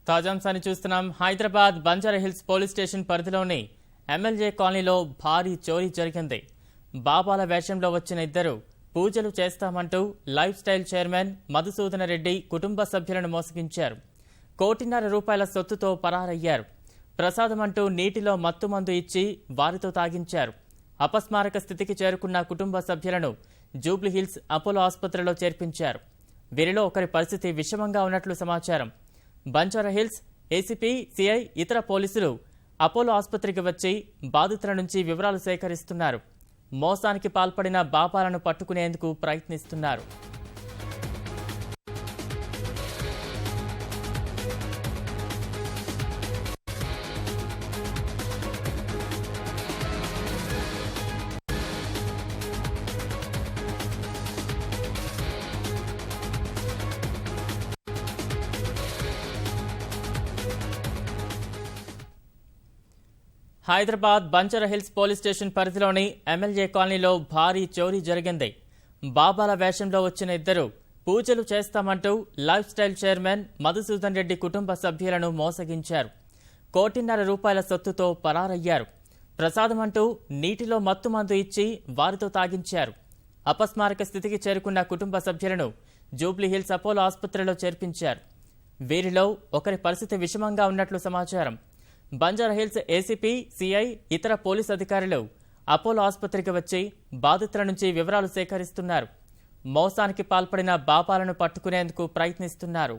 తాజాంశాన్ని చూస్తున్నాం. Hyderabad Banjara Hills police station పరిధిలోని MLA కాలనీలో భారీ చోరీ జరిగింది. బాబాల వేషంలో వచ్చిన ఇద్దరు పూజలు చేస్తామంటూ lifestyle chairman Madhusudana Reddy కుటుంబ సభ్యులను మోసగించారు. ₹1.5 కోట్ల సొత్తుతో పరారయ్యారు. ప్రసాదమంటూ నీటిలో మత్తుమందు ఇచ్చి వారితో తాగించారు. అపస్మారక స్థితికి చేరుకున్న కుటుంబ సభ్యులను జూబ్లీహిల్స్ అపోలో ఆసుపత్రిలో చేర్పించారు. వీరిలో ఒకరి పరిస్థితి విషమంగా ఉన్నట్లు సమాచారం. బంజారాహిల్స్ ఏసీపీ, సిఐ, ఇతర పోలీసులు అపోలో ఆసుపత్రికి వచ్చి బాధితుల నుంచి వివరాలు సేకరిస్తున్నారు. మోసానికి పాల్పడిన బాబాలను పట్టుకునేందుకు ప్రయత్నిస్తున్నారు. హైదరాబాద్ బంజారాహిల్స్ పోలీస్ స్టేషన్ పరిధిలోని ఎమ్మెల్యే కాలనీలో భారీ చోరీ జరిగింది. బాబాల వేషంలో వచ్చిన ఇద్దరు పూజలు చేస్తామంటూ lifestyle chairman Madhusudan Reddy కుటుంబ సభ్యులను మోసగించారు. ₹1.5 కోట్ల సొత్తుతో పరారయ్యారు. ప్రసాదమంటూ నీటిలో మత్తుమందు ఇచ్చి వారితో తాగించారు. అపస్మారక స్థితికి చేరుకున్న కుటుంబ సభ్యులను జూబ్లీహిల్స్ అపోలో ఆసుపత్రిలో చేర్పించారు. వీరిలో ఒకరి పరిస్థితి విషమంగా ఉన్నట్లు సమాచారం. బంజారాహిల్స్ ఏసీపీ, సిఐ, ఇతర పోలీసు అధికారులు అపోలో ఆసుపత్రికి వచ్చి బాధితుల నుంచి వివరాలు సేకరిస్తున్నారు. మోసానికి పాల్పడిన బాబాలను పట్టుకునేందుకు ప్రయత్నిస్తున్నారు.